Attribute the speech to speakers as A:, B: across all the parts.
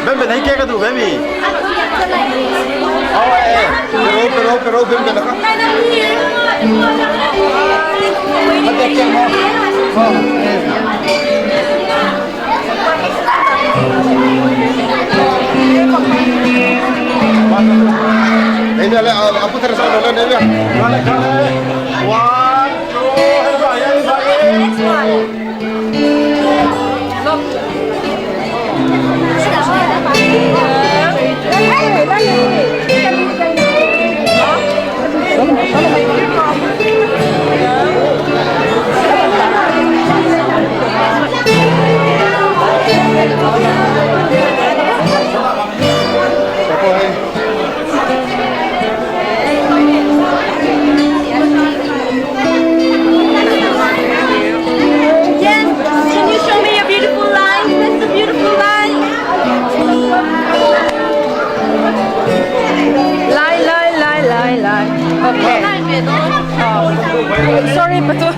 A: Ben hay kaya ka tu ben mi? Oh pero ben na ka. Ada kaya mo. Ini ala apa terus ada ni? Mana kale? 1 2 next one. Sorry, betul.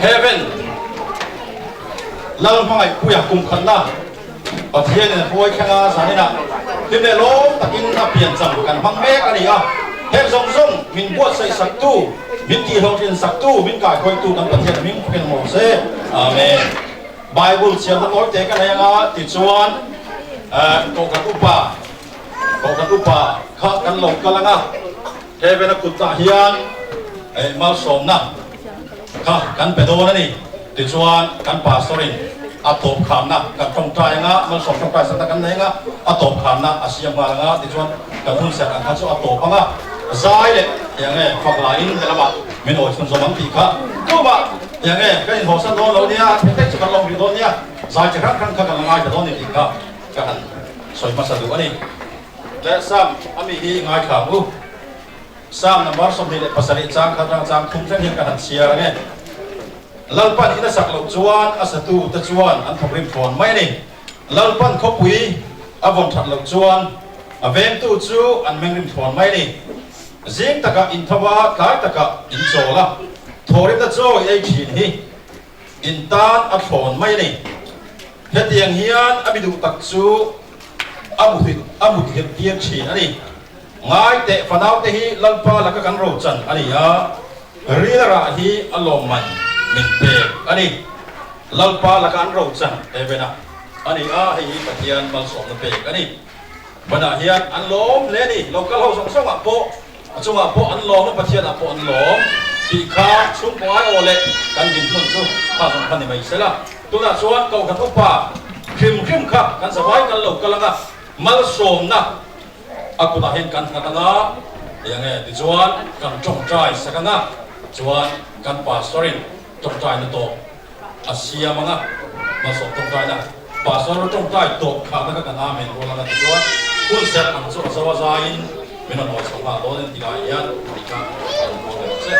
B: heaven Lalmangaihpuia Kum khanna pathian ne hoi khanga sanina timne lom takin a pian chang kan hang mek ani a hem zong zong min buat sai sak tu min ti hong tin sak tu min kai khoi tu kan pathian min ken mo se amen Bible siam ta oi te kan hanga ti chuan ko kan upa kha kan lo kalanga heaven a kutta hian mal som na kha kan pedona ni ti chuan kan pastorin atop khamna kan tong trai nga mal som tong trai sa kan nei nga atop khamna asiam nga nga ti chuan kan hun sa kan chu atop nga zai le yang e phak la in de lama min oi chun zomang ti kha tu ba yang e kan ho san do lo nia te chu kan long ri do nia zai che kan kan ngai de do ni ti kha kan soi ma sa du ani le sam ami hi ngai kha bu sam number som ni le pasari chang kha chang thum chen hin kan sia nge lalpan ina sak lo chuan asatu ta chuan an thobrim phon mai ni lalpan khopui avon that lo chuan avem tu chu an mengrim phon mai ni jing taka in thawa kai taka in chola thorim ta cho ei thin hi in tan a phon mai ni hetiang hian abidu tak chu amu thiam tiam chi ani ngai te fanau te hi lalpa laka kan ro chan ani ya rilara hi aloman min pe ani lalpa laka an ro chan evena ani a hi pathian mal som na pe ani bana hian an lom le ni local ho song song a po achunga po an lom pathian a po an lom ti kha chung po ai ole kan din thun chu kha song phan ni mai sela tuna chuan ko kan upa khim kha kan sawai kan lo kalanga mal som na aku tahin kan katanga yang ti chuan kan chong trai sakanga chuan kan pastorin chong trai na to asia manga ma so chong trai na pastor chong trai to kha na kan amen ko la ti chuan kun set ang so sawa zain minon mo sa ma do ni ga ya ni ka ko de se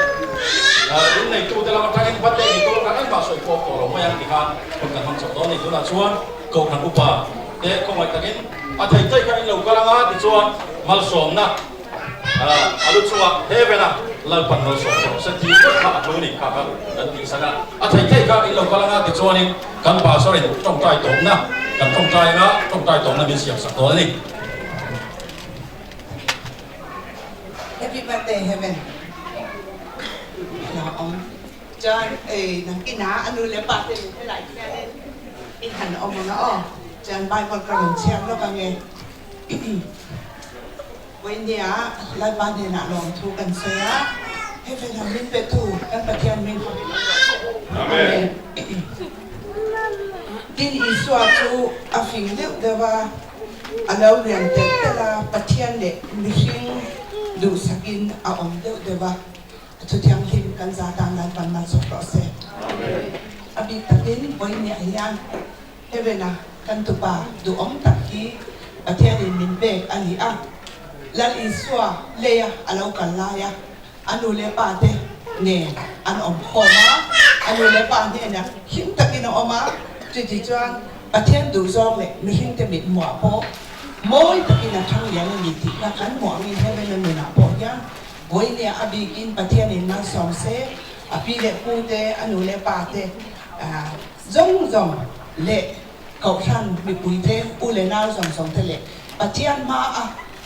B: in nei tu de la ta in patte ni to kan pa so ko lo mo yang ti kha kun kan hang so do ni tu na chuan ko kan upa te ko mai takin a thai thai kan lo kalanga ti chuan mal som na alu chuwa hebena lalpan mal som so se ti ko kha lu ni kha kan ti sana a thai thai ka lo kalanga ti chuan in kan pa so rin tong tai tom na kan tong tai tom na min siam sak to ni
C: Happy birthday heaven là ông John nang kina anu le pa te ni lai kina le in han ông na o John Bible ka ron chiang lo ka ngeวันนี้ลายบ้านเนี่ยลองทูกันเสียให้แฟนทำมินไปทูกันประเทียนมินอาเมนดินอิสวาทูอาฟิงเดียวเดี๋ยวว่าเราเรียนเด็กแต่ละประเทียนเด็กมิชิงดูสกินอาอมเดี๋ยวว่าทุกอย่างทิมกันซาดังลายบ้านมาสุดโปรเซสอาบิตดินวันนี้ยังให้เวลากันตุบาดูอมตักที่ประเทียนมินเบกอันนี้lal iswa leya alaw kalaya anu le pate ne an om khoma anu le pate na him takin oma ti chuan pathian du zong le mi him te mit mo po moi takin thang yang ni ti ka kan mo mi he le mi na po ya boi ne abi kin pathian in na som se api le pu te anu le pate zong le kau than mi pui te u le na zong te le pathian ma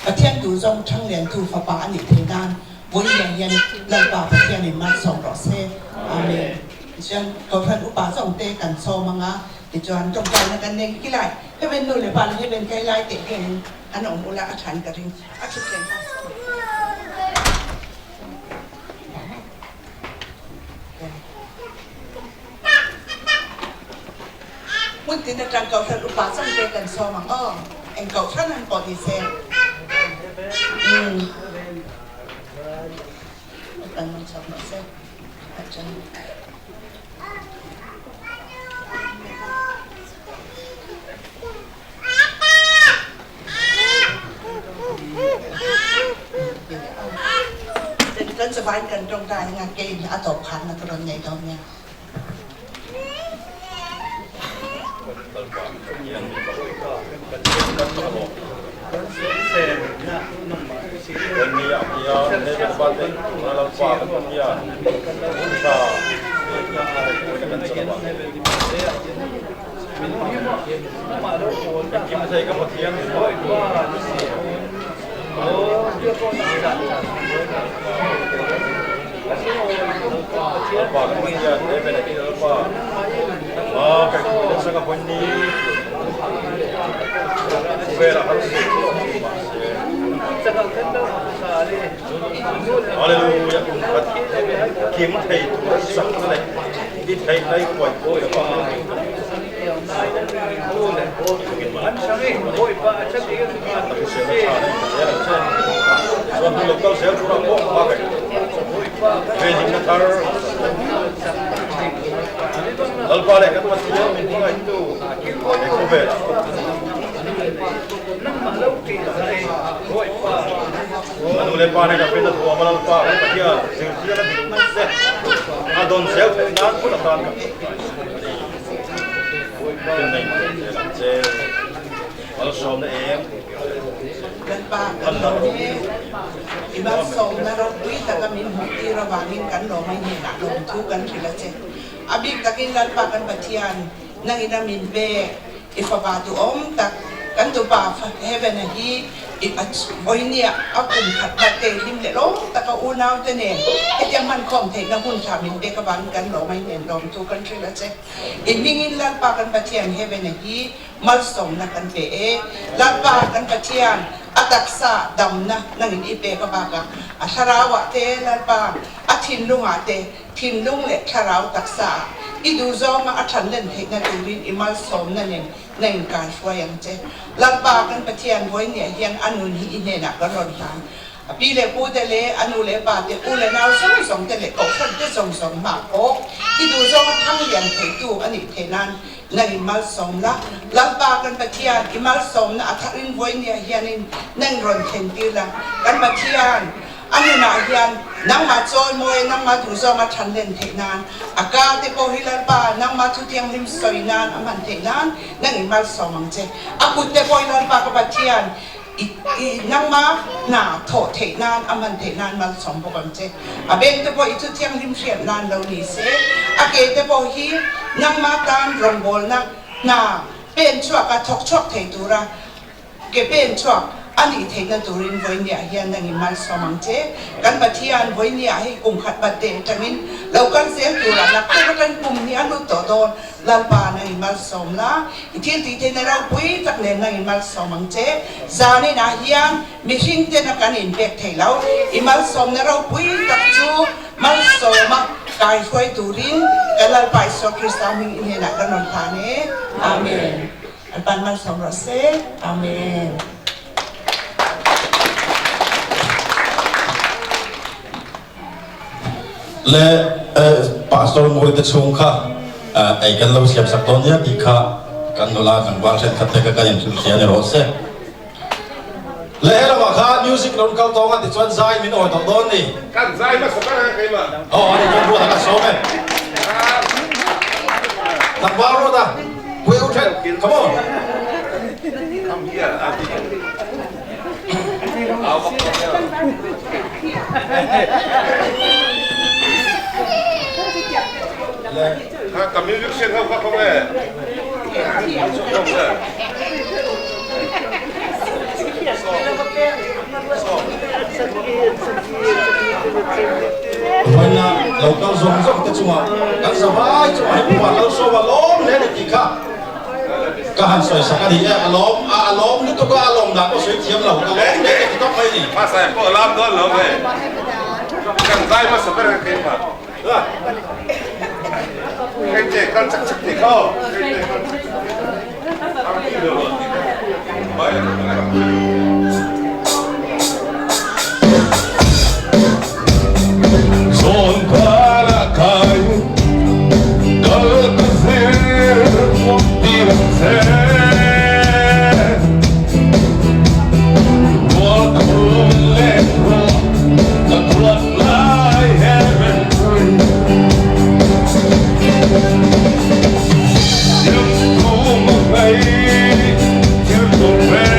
C: ประเทศดูจงทั้งเรียนทูฟ้าป่าหนีเทนานวันยังยันเล่าป่าประเทศในมันส่งรอเซอาเมนฉันก็ท่านอุปาส่งเตกันโซมังะดิจวนจงใจในกันเองกี่ไรให้เป็นนู่นเลยป่านให้เป็นใกล้ไล่เตะเองอันองอุลาอัฐานกระดิ่งอัศจรรย์วันที่นักการเก่าท่านอุปาส่งเตกันโซมังเองเก่าท่านนั้นปฏิเสธกันมันชอบมาเส้นอาจารย์กันสบายกันตรงใจงานเกมอาตบขันนะตรงไหนตรงเนี้ย
B: Dunia dia lepas itu malam pagi dia, kita กันสลับกินใส่กับเทียนPak kemudian daripada kita lupa kat kita sangat bunyi vera harus Haleluya kim thầy sắc này đi thầy này quậy ôi apa Suatu lokal saya kurang pakai. Wedding nakar. Alpare kan masih minta itu. Ekobel. Anu lepare ka peda tu amal alpa dia dia na dinse. Adon self nan pun atan ka. Kenai je. Al som em.
C: Dan Pak ini ibarat som narok duit tak kami bukti rawangin kan lo main nak lo tu kan bila cek. Abik takin lal pakan batian nang ina min be ifabatu om tak kan tu pa heaven hi oi ni akum khat te lim le lo tak ka unau te ne yang man kom te na hun tha min be ka ban kan lo main nen lo tu kan bila cek. Ingin lal pakan batian heaven hi mal som na kan be lal pakan batian ataksa damna nangin ipe ka baka asarawa te lalpa athin lunga te thin lung le tharau taksa idu zo ma athan len the na turin imal som na nen nang kan fwayang che lalpa kan patian voi ne hian anun hi ine na ka ron han api le pu te le anu le pa te u le nau song song te le ko san te song song ma ko idu zo ma thang lian the tu ani the nan nang imal som la lalpa kan patian imal som na atharin voi ne hianin nang ron then ti la kan patian anu na hian nang ma choi moi nang ma du zo ma than len the nan aka te ko hilal pa nang ma thu tiang lim soi nan aman the nan nang imal som ang che akut te ko hilal pa ka patian nang ma na tho the nan aman the nan mal som bo kam che aben te po itu tiang lim sian nan lo ni se ake te po hi nang ma tan rong bol na pen chua ka thok chok the tu ra ke pen chua ani the na turin voi nia hian nang imal som ang che kan pathian voi nia hi kum khat bat te tangin lo kan se tu ra na ko kan kum ni anu to don lal pa nang imal som la ithil ti te na ra pui tak le nang imal som ang che zani na hian mi hing te na kan in bek thei lo imal som na ra pui tak chu mal soma kai khoi turin kalal pai so kristaming ine na kanon thane amen an pan mal som ra se amen
B: le pastor ngoi te chung kha ai kan lo siap sak ton ya ti kha kan lo la kan wang set khat te ka kan thul sia ne ro se le la ma kha music ron kal to nga ti chuan zai min oi to don ni
A: kan zai ma sa ka kai ma
B: ani kan ru ka so me tak ba ro da we u chen come on
A: come here ha kami music sen ha ka me
B: Wana lokal zong zong te chunga kan sabai chu ai pa lo so wa lom le ti kha ka han soi sakari alom ni to ka alom da ko soi thiam lo ka lom le ti to kai ni
A: pa sai po lam don lo me kan zai ma sa ka kai ma kai te kan chak chak ti ko
D: Son para caio, calcazer, tiracer, walk on letra, the blood lie heaven free. You come away, you go back.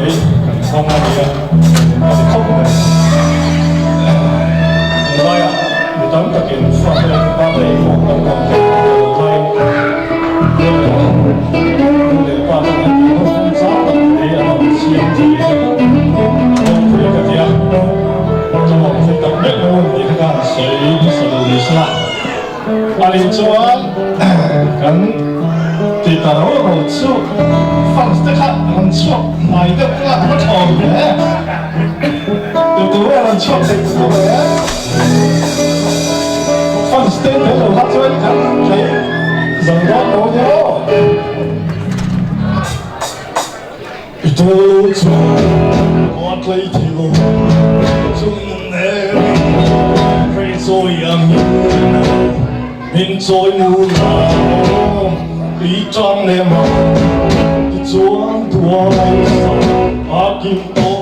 D: ấy không ai đi có thể không được đây à để tóm thực hiện phần này ba đây một tấm còn đây để qua đây không sao để làm chuyện gì không phải cái gì à cho một cái tập biết luôn thì các bạn sẽ đi xa anh chuan kan kita tahu lucu fans dekat lucu main itu pula macam ya itu lucu itu ya fans dekat lucu kan jadi jangan bodoh itu lucu buat lagi lo mình trôi mù nào đi trong đêm mộng đi xuống thua kim tô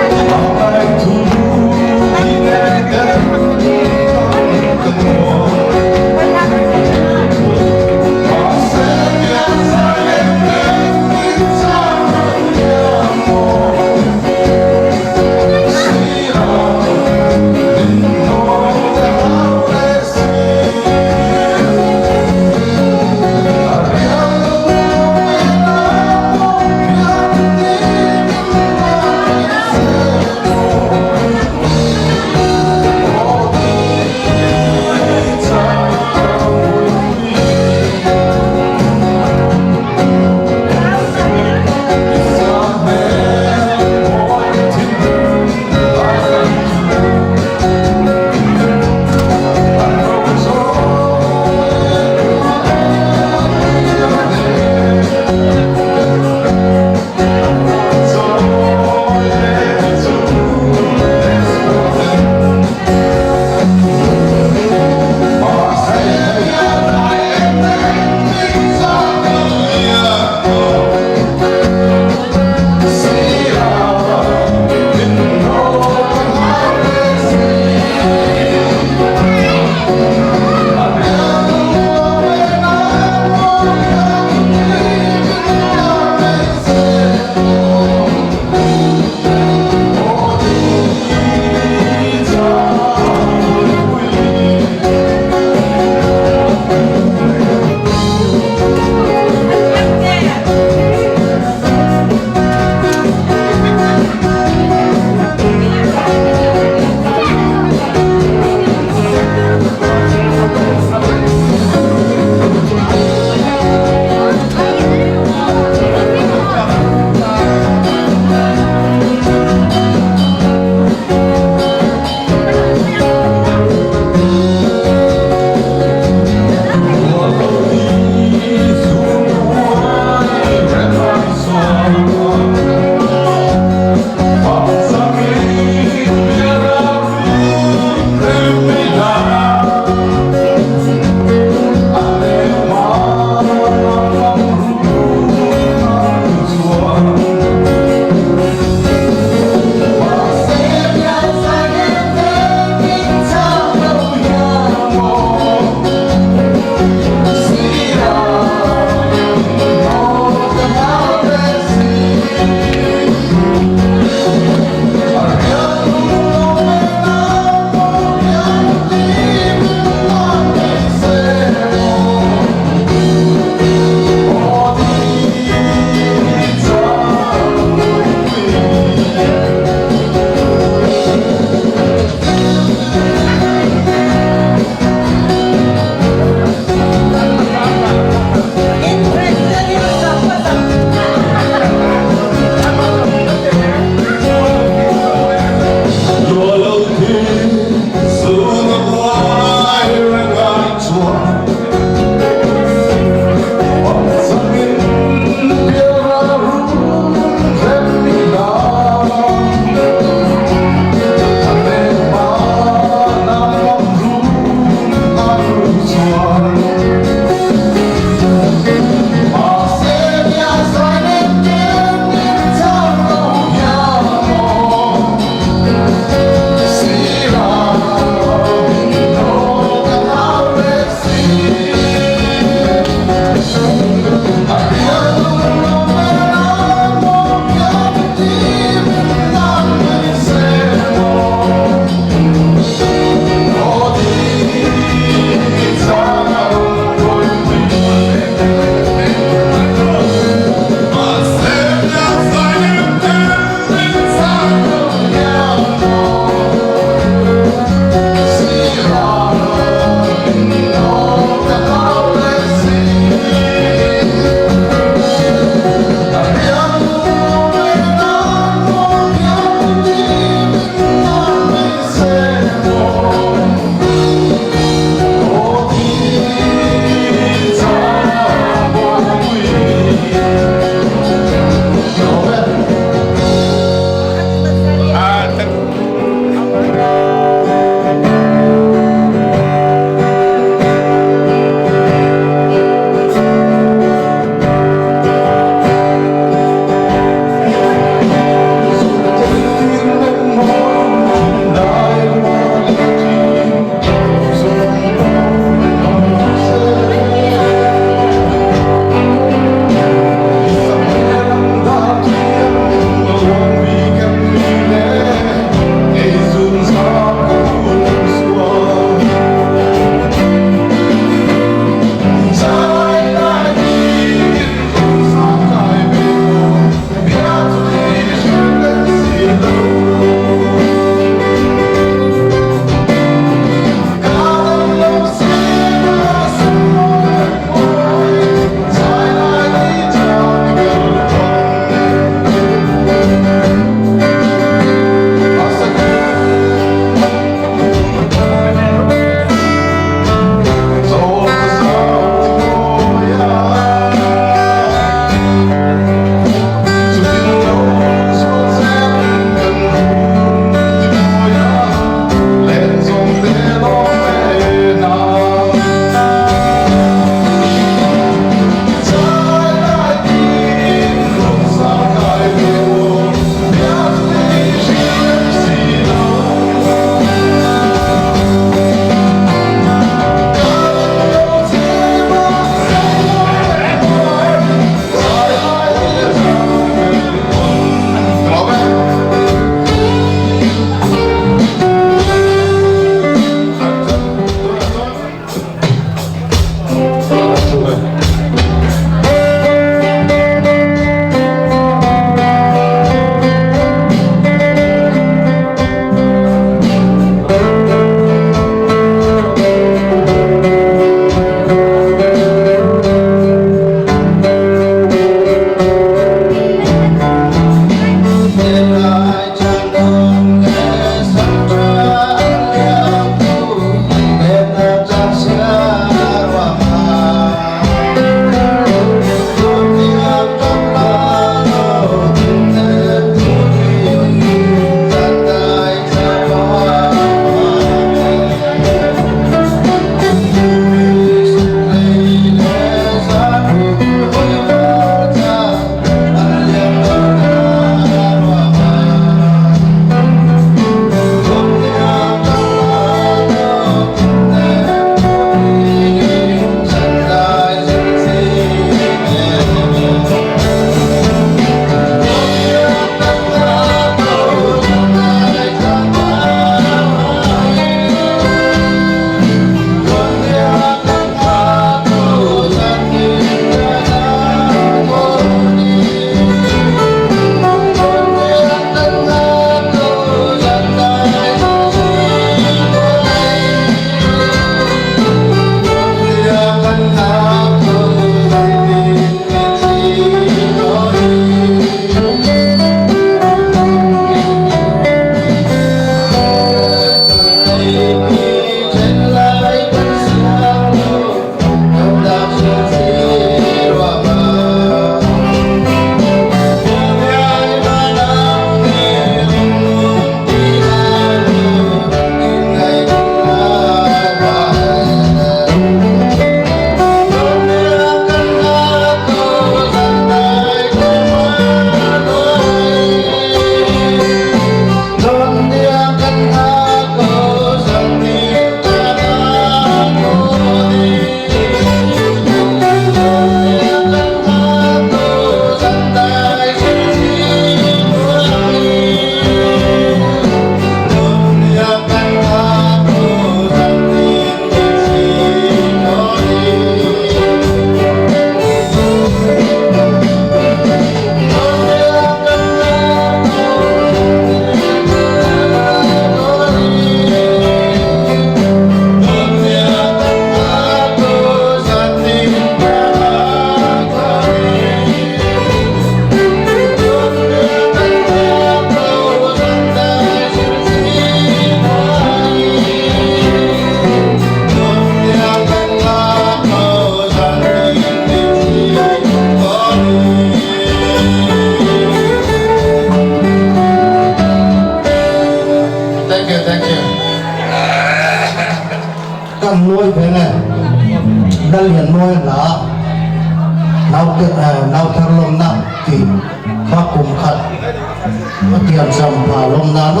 A: มาเตรียมสัมภาลมนาโน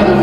E: So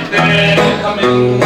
D: te kamin